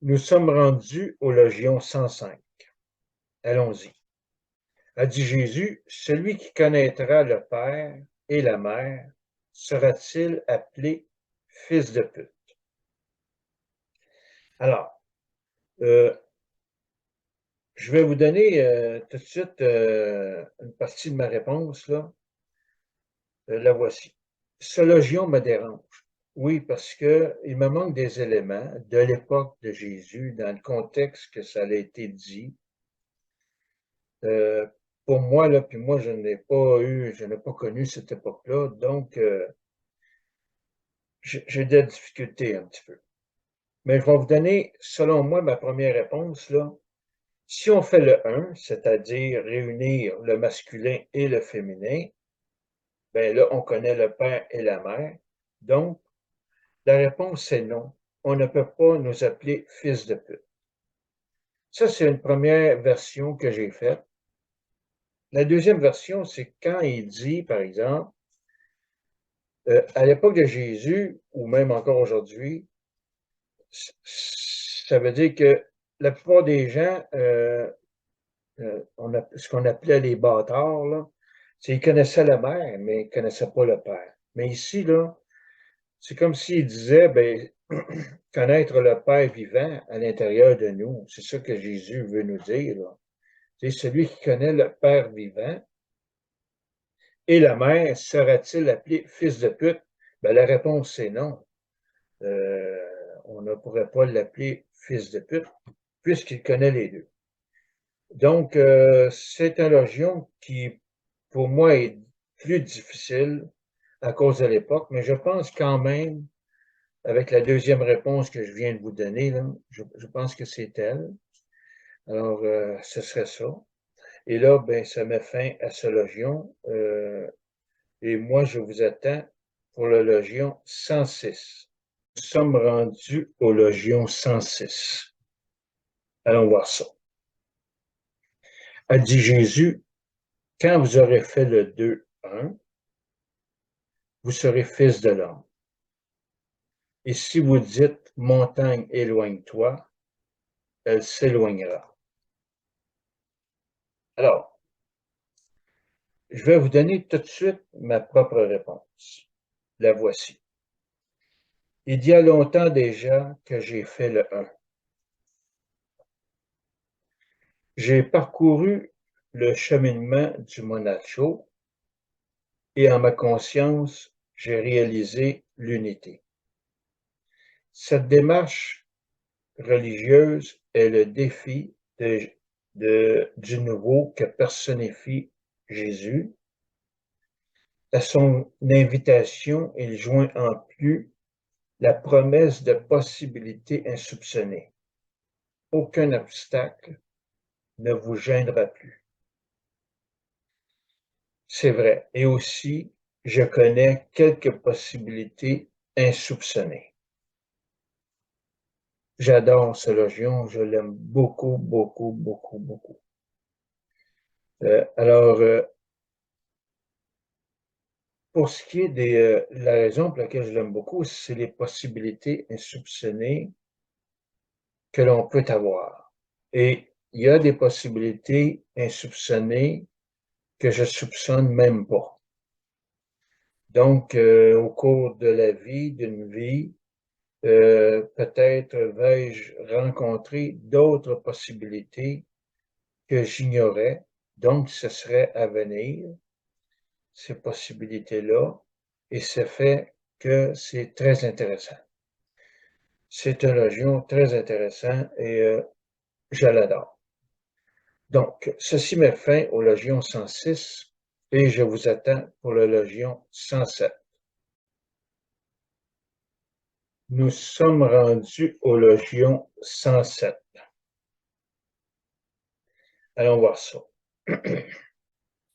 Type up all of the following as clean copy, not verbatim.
Nous sommes rendus au Logion 105. Allons-y. A dit Jésus, celui qui connaîtra le Père et la Mère sera-t-il appelé fils de pute? Alors, je vais vous donner tout de suite une partie de ma réponse, là. La voici. Ce Logion me dérange. Oui, parce que il me manque des éléments de l'époque de Jésus, dans le contexte que ça a été dit. Pour moi, là, puis moi, je n'ai pas connu cette époque-là, donc j'ai de la difficulté un petit peu. Mais je vais vous donner, selon moi, ma première réponse, là. Si on fait le 1, c'est-à-dire réunir le masculin et le féminin, ben là, on connaît le père et la mère. Donc, la réponse est non. On ne peut pas nous appeler fils de pute. Ça, c'est une première version que j'ai faite. La deuxième version, c'est quand il dit, par exemple, à l'époque de Jésus, ou même encore aujourd'hui, ça veut dire que la plupart des gens, ce qu'on appelait les bâtards, là, c'est qu'ils connaissaient la mère, mais ils ne connaissaient pas le père. Mais ici, là, c'est comme s'il disait, ben, connaître le Père vivant à l'intérieur de nous. C'est ça que Jésus veut nous dire, là. C'est celui qui connaît le Père vivant et la mère, sera-t-il appelé fils de pute? Ben, la réponse, c'est non. Euh, on ne pourrait pas l'appeler fils de pute puisqu'il connaît les deux. Donc, c'est un logion qui, pour moi, est plus difficile à cause de l'époque, mais je pense quand même, avec la deuxième réponse que je viens de vous donner, là, je pense que c'est elle. Alors, ce serait ça. Et là, ben, ça met fin à ce logion. Et moi, je vous attends pour le logion 106. Nous sommes rendus au logion 106. Allons voir ça. A dit Jésus, quand vous aurez fait le 2-1, vous serez fils de l'homme. Et si vous dites, montagne, éloigne-toi, elle s'éloignera. Alors, je vais vous donner tout de suite ma propre réponse. La voici. Il y a longtemps déjà que j'ai fait le 1. J'ai parcouru le cheminement du Monacho et en ma conscience, j'ai réalisé l'unité. Cette démarche religieuse est le défi du nouveau que personnifie Jésus. À son invitation, il joint en plus la promesse de possibilités insoupçonnées. Aucun obstacle ne vous gênera plus. C'est vrai. Et aussi, je connais quelques possibilités insoupçonnées. J'adore ce logion, je l'aime beaucoup, beaucoup, beaucoup, beaucoup. Alors, pour ce qui est de la raison pour laquelle je l'aime beaucoup, c'est les possibilités insoupçonnées que l'on peut avoir. Et il y a des possibilités insoupçonnées que je soupçonne même pas. Donc, au cours de la vie, d'une vie, peut-être vais-je rencontrer d'autres possibilités que j'ignorais. Donc, ce serait à venir, ces possibilités-là, et ça fait que c'est très intéressant. C'est un logion très intéressant et je l'adore. Donc, ceci met fin au logion 106 et je vous attends pour le logion 107. Nous sommes rendus au logion 107. Allons voir ça.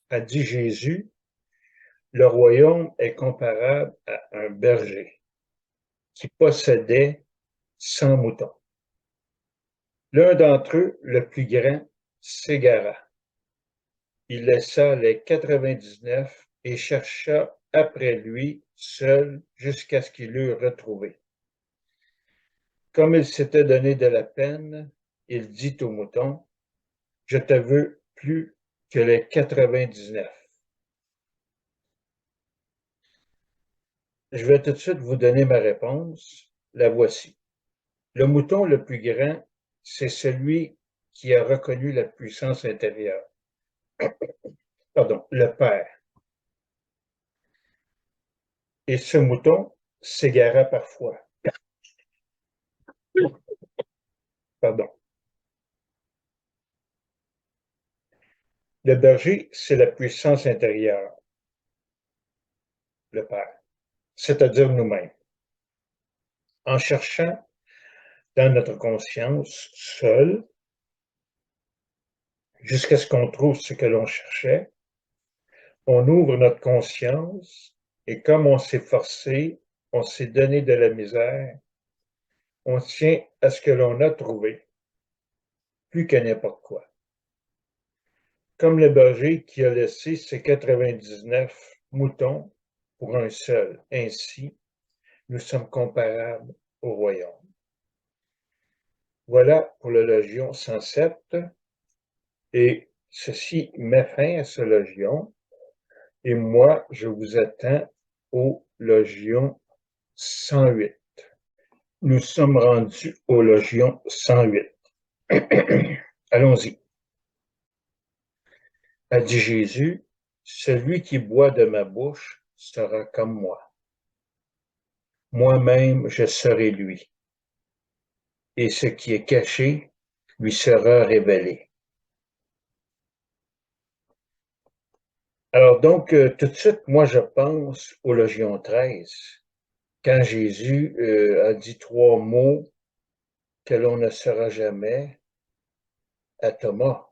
A dit Jésus, le royaume est comparable à un berger qui possédait 100 moutons. L'un d'entre eux, le plus grand, s'égara. Il laissa les 99 et chercha après lui seul jusqu'à ce qu'il l'eût retrouvé. Comme il s'était donné de la peine, il dit au mouton, je te veux plus que les 99. Je vais tout de suite vous donner ma réponse. La voici. Le mouton le plus grand, c'est celui qui a reconnu la puissance intérieure. Pardon, le Père. Et ce mouton s'égara parfois. Pardon. Le berger, c'est la puissance intérieure, le Père, c'est-à-dire nous-mêmes. En cherchant dans notre conscience seule, jusqu'à ce qu'on trouve ce que l'on cherchait, on ouvre notre conscience et comme on s'est forcé, on s'est donné de la misère, on tient à ce que l'on a trouvé, plus que n'importe quoi. Comme le berger qui a laissé ses 99 moutons pour un seul. Ainsi, nous sommes comparables au royaume. Voilà pour le Logion 107. Et ceci met fin à ce Logion. Et moi, je vous attends au Logion 108. Nous sommes rendus au Logion 108. Allons-y. A dit Jésus, celui qui boit de ma bouche sera comme moi. Moi-même, je serai lui. Et ce qui est caché lui sera révélé. Alors donc, tout de suite, moi, je pense au Logion 13, quand Jésus a dit 3 mots que l'on ne saura jamais à Thomas,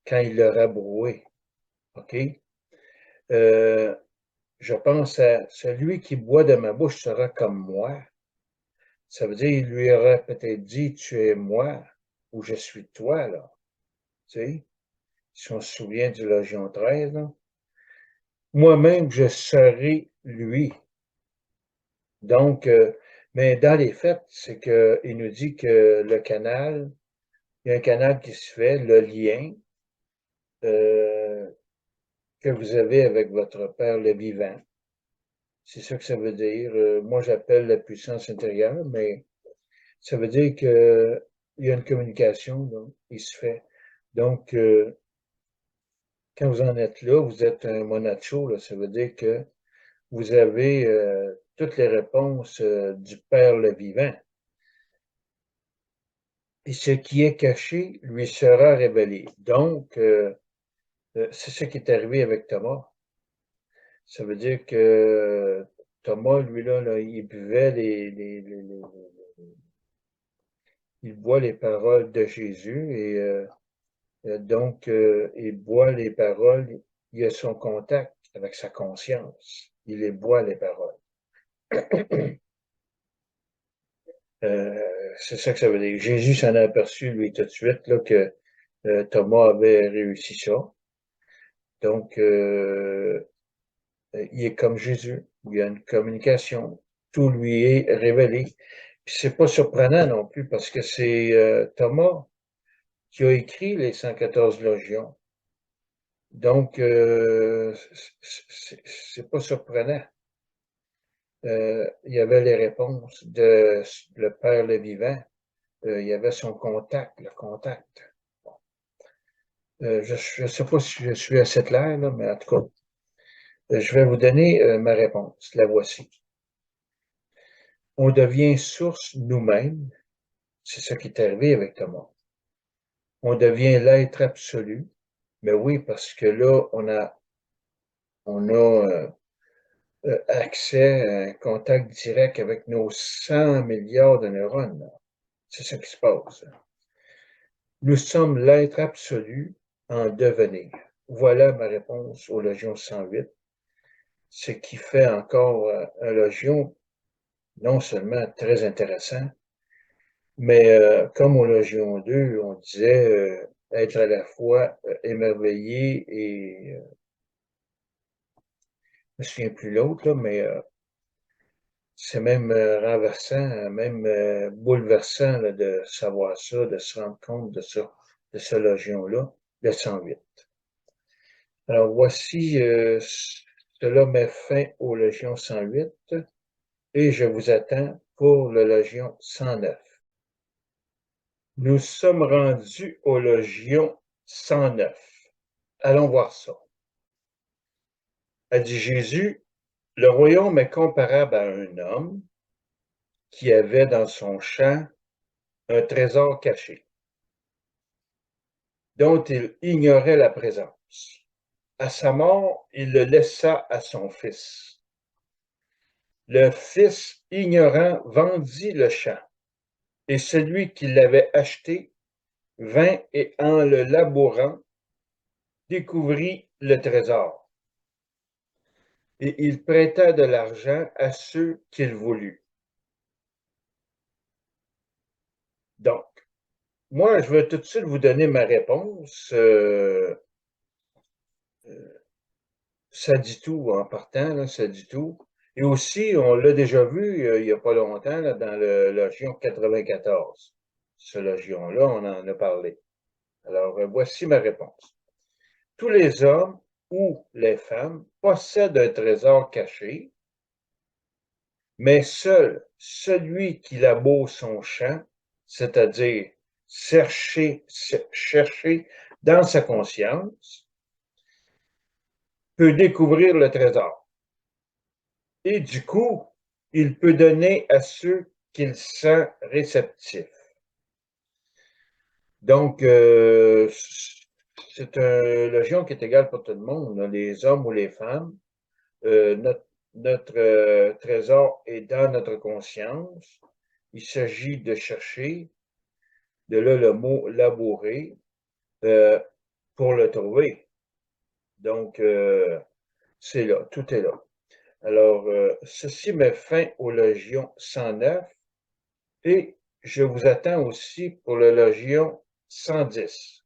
quand il l'aura broué. OK? Je pense à celui qui boit de ma bouche sera comme moi. Ça veut dire, il lui aurait peut-être dit, tu es moi ou je suis toi, là. Tu sais, si on se souvient du Logion 13, là. Moi-même, je serai lui. Donc, mais dans les faits, c'est qu'il nous dit que le canal, il y a un canal qui se fait, le lien que vous avez avec votre Père le vivant. C'est ça que ça veut dire. Moi, j'appelle la puissance intérieure, mais ça veut dire qu'il y a une communication là, qui se fait. Donc, quand vous en êtes là, vous êtes un monacho, là, ça veut dire que vous avez toutes les réponses du Père le vivant. Et ce qui est caché lui sera révélé. Donc, c'est ce qui est arrivé avec Thomas. Ça veut dire que Thomas, lui, là il buvait il boit les paroles de Jésus et donc, il boit les paroles, il a son contact avec sa conscience. Il les boit, les paroles. C'est ça que ça veut dire. Jésus s'en a aperçu, lui, tout de suite, là, que Thomas avait réussi ça. Donc, il est comme Jésus. Il y a une communication. Tout lui est révélé. Puis c'est pas surprenant non plus parce que c'est Thomas qui a écrit les 114 logions. Donc, c'est pas surprenant. Il y avait les réponses de le Père le vivant. Il y avait son contact, le contact. Je ne sais pas si je suis assez clair, là, mais en tout cas, je vais vous donner ma réponse. La voici. On devient source nous-mêmes. C'est ce qui est arrivé avec Thomas. On devient l'être absolu. Mais oui, parce que là, on a accès à un contact direct avec nos 100 milliards de neurones. C'est ce qui se passe. Nous sommes l'être absolu en devenir. Voilà ma réponse au Logion 108. Ce qui fait encore un Logion non seulement très intéressant, mais comme au Logion 2, on disait être à la fois émerveillé et, je me souviens plus l'autre, là, mais c'est même renversant, même bouleversant là, de savoir ça, de se rendre compte de ça, de ce légion-là, le 108. Alors voici, cela met fin aux légions 108 et je vous attends pour le légion 109. Nous sommes rendus aux légions 109. Allons voir ça. A dit Jésus, le royaume est comparable à un homme qui avait dans son champ un trésor caché, dont il ignorait la présence. À sa mort, il le laissa à son fils. Le fils ignorant vendit le champ, et celui qui l'avait acheté vint et en le labourant, découvrit le trésor. Et il prêta de l'argent à ceux qu'il voulut. Donc, moi, je vais tout de suite vous donner ma réponse. Ça dit tout en partant, là, ça dit tout. Et aussi, on l'a déjà vu il n'y a pas longtemps là, dans le Légion 94. Ce Légion-là, on en a parlé. Alors, voici ma réponse. Tous les hommes ou les femmes possèdent un trésor caché, mais seul celui qui laboure son champ, c'est-à-dire chercher dans sa conscience, peut découvrir le trésor. Et du coup, il peut donner à ceux qu'il sent réceptifs. Donc, c'est un légion qui est égal pour tout le monde, les hommes ou les femmes. Notre trésor est dans notre conscience. Il s'agit de chercher, de là le mot labourer, pour le trouver. Donc, c'est là, tout est là. Alors, ceci met fin au Légion 109 et je vous attends aussi pour le Légion 110.